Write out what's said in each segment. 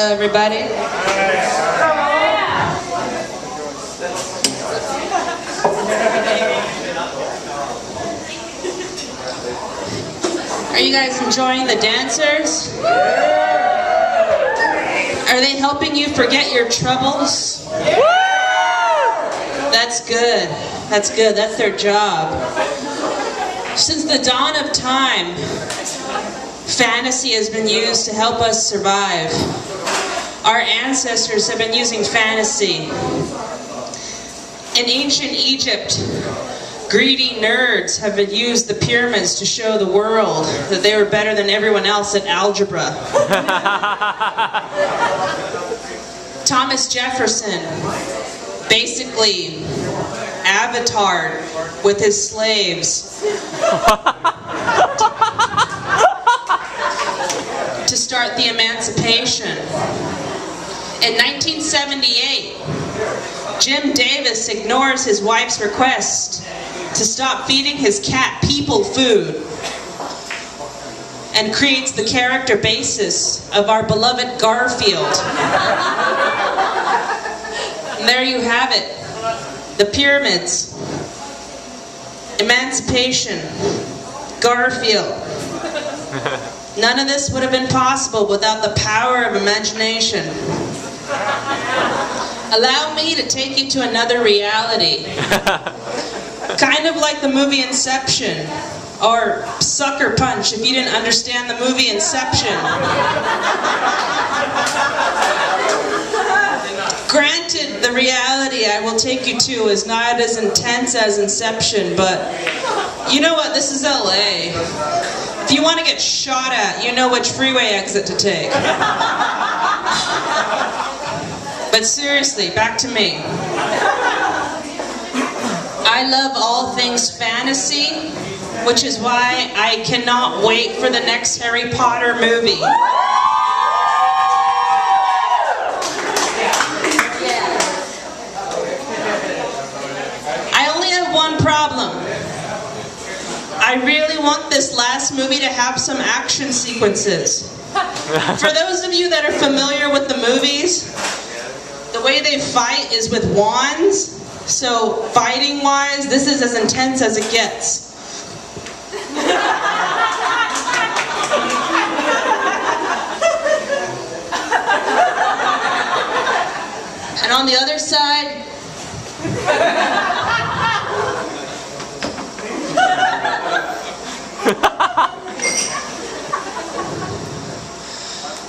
Hello, everybody. Are you guys enjoying the dancers? Are they helping you forget your troubles? That's good. That's good. That's their job. Since the dawn of time, fantasy has been used to help us survive. Our ancestors have been using fantasy. In ancient Egypt, greedy nerds have used the pyramids to show the world that they were better than everyone else at algebra. Thomas Jefferson basically avatared with his slaves to start the emancipation. In 1978, Jim Davis ignores his wife's request to stop feeding his cat people food and creates the character basis of our beloved Garfield. And there you have it. The pyramids, emancipation, Garfield. None of this would have been possible without the power of imagination. Allow me to take you to another reality. Kind of like the movie Inception, or Sucker Punch if you didn't understand the movie Inception. Granted, the reality I will take you to is not as intense as Inception, but you know what, this is LA. If you want to get shot at, you know which freeway exit to take. But seriously, back to me. I love all things fantasy, which is why I cannot wait for the next Harry Potter movie. I only have one problem. I really want this last movie to have some action sequences. For those of you that are familiar with the movies, the way they fight is with wands. So, fighting-wise, this is as intense as it gets. And on the other side,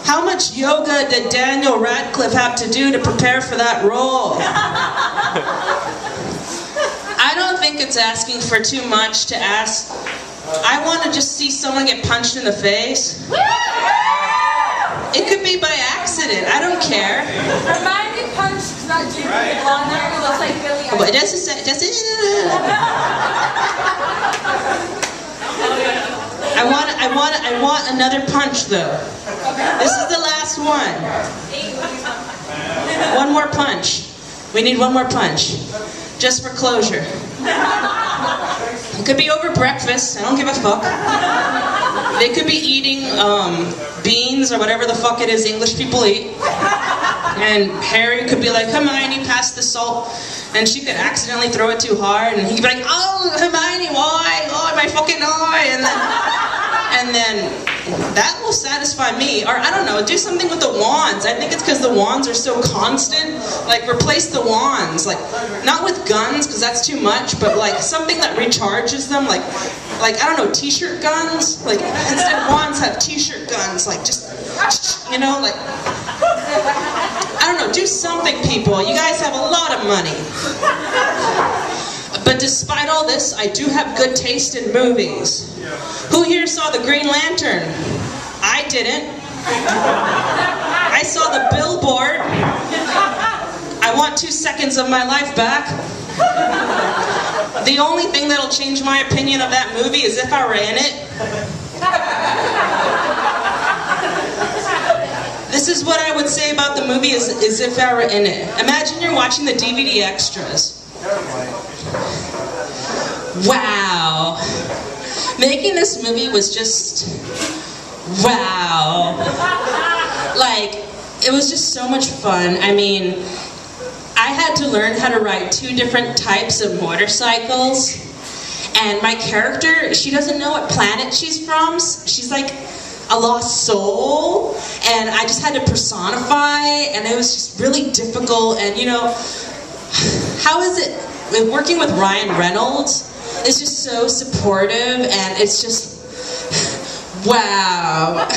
how much yoga did Daniel Radcliffe have to do to prepare for that role? I don't think it's asking for too much to ask. I want to just see someone get punched in the face. It could be by accident. I don't care. Hermione punched that dude with the blonde hair who looks like Billy Eilish. But that's just I want another punch though. This is the last one. One more punch. We need one more punch. Just for closure. It could be over breakfast. I don't give a fuck. They could be eating beans or whatever the fuck it is English people eat. And Harry could be like, Hermione, pass the salt. And she could accidentally throw it too hard. And he'd be like, oh, Hermione, why? Oh, my fucking eye. And then that will satisfy me. Or I don't know, do something with the wands. I think it's because the wands are so constant. Like, replace the wands. Like, not with guns, because that's too much, but like something that recharges them. Like I don't know, t-shirt guns? Like, instead of wands, have t-shirt guns. Like, just, you know, like, I don't know, do something, people. You guys have a lot of money. But despite all this, I do have good taste in movies. Who here saw the Green Lantern? I didn't. I saw the billboard. I want 2 seconds of my life back. The only thing that'll change my opinion of that movie is if I were in it. This is what I would say about the movie is if I were in it. Imagine you're watching the DVD extras. Wow. Making this movie was just wow. Like, it was just so much fun. I mean, I had to learn how to ride 2 different types of motorcycles. And my character, she doesn't know what planet she's from. She's like a lost soul. And I just had to personify, and it was just really difficult. And you know, how is it working with Ryan Reynolds? It's just so supportive, and it's just, wow.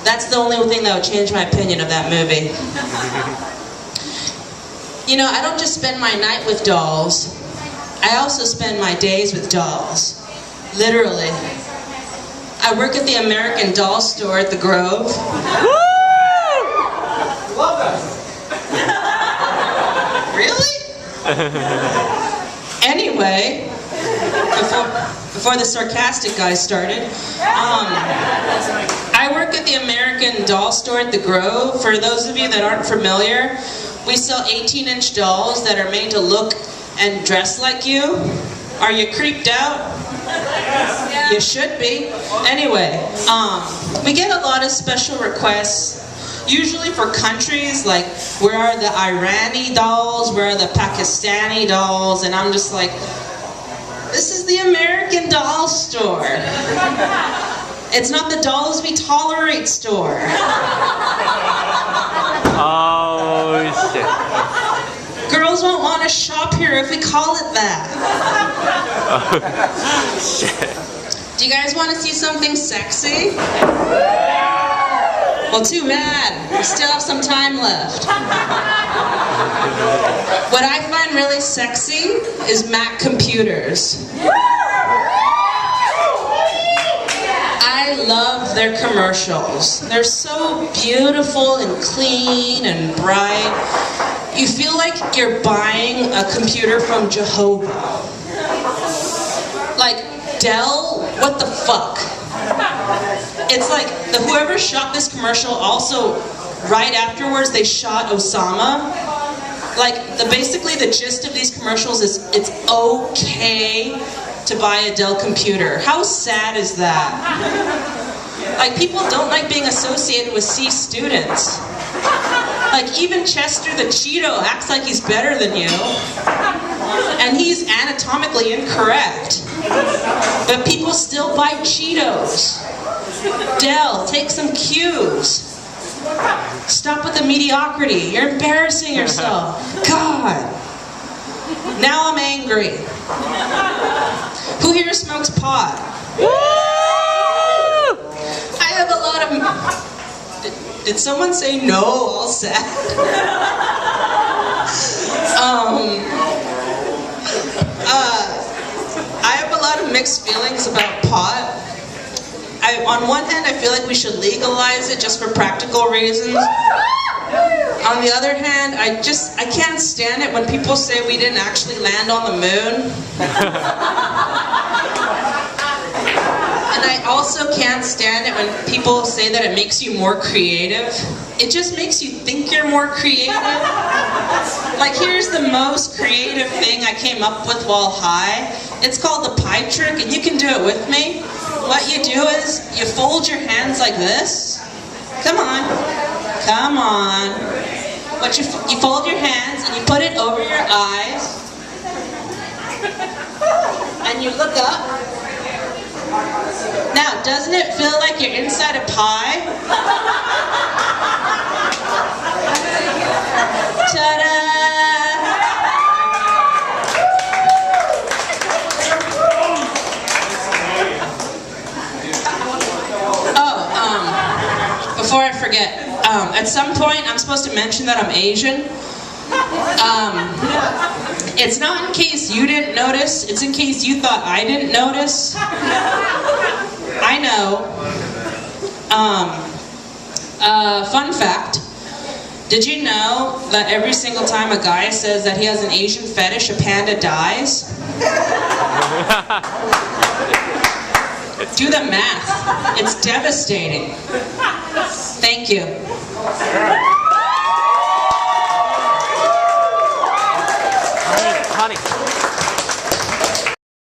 That's the only thing that would change my opinion of that movie. You know, I don't just spend my night with dolls. I also spend my days with dolls. Literally. I work at the American Doll store at the Grove. Love that. Really? Anyway, before the sarcastic guy started, I work at the American Doll store at the Grove. For those of you that aren't familiar, we sell 18-inch dolls that are made to look and dress like you. Are you creeped out? Yeah. You should be. Anyway, we get a lot of special requests, usually for countries, like where are the Irani dolls, where are the Pakistani dolls, and I'm just like, this is the American Doll store. It's not the dolls we tolerate store. Oh shit. Girls won't want to shop here if we call it that. Oh shit. Do you guys want to see something sexy? Well, too bad. We still have some time left. What I find really sexy is Mac computers. I love their commercials. They're so beautiful and clean and bright. You feel like you're buying a computer from Jehovah. Like, Dell, what the fuck? It's like, whoever shot this commercial also, right afterwards, they shot Osama. Like, basically the gist of these commercials is, it's okay to buy a Dell computer. How sad is that? Like, people don't like being associated with C students. Like, even Chester the Cheeto acts like he's better than you. And he's anatomically incorrect. But people still buy Cheetos. Dell, take some cues. Stop with the mediocrity. You're embarrassing yourself. God. Now I'm angry. Who here smokes pot? I have a lot of... Did someone say no, all sad? I have a lot of mixed feelings about pot. On one hand, I feel like we should legalize it just for practical reasons. On the other hand, I can't stand it when people say we didn't actually land on the moon. And I also can't stand it when people say that it makes you more creative. It just makes you think you're more creative. Like, here's the most creative thing I came up with while high. It's called the pie trick, and you can do it with me. What you do is, you fold your hands like this. Come on. Come on. But you fold your hands, and you put it over your eyes. And you look up. Now, doesn't it feel like you're inside a pie? Ta-da! Before I forget, at some point I'm supposed to mention that I'm Asian. It's not in case you didn't notice, it's in case you thought I didn't notice. I know. Fun fact, did you know that every single time a guy says that he has an Asian fetish, a panda dies? Do the math. It's devastating. Thank you. Honey.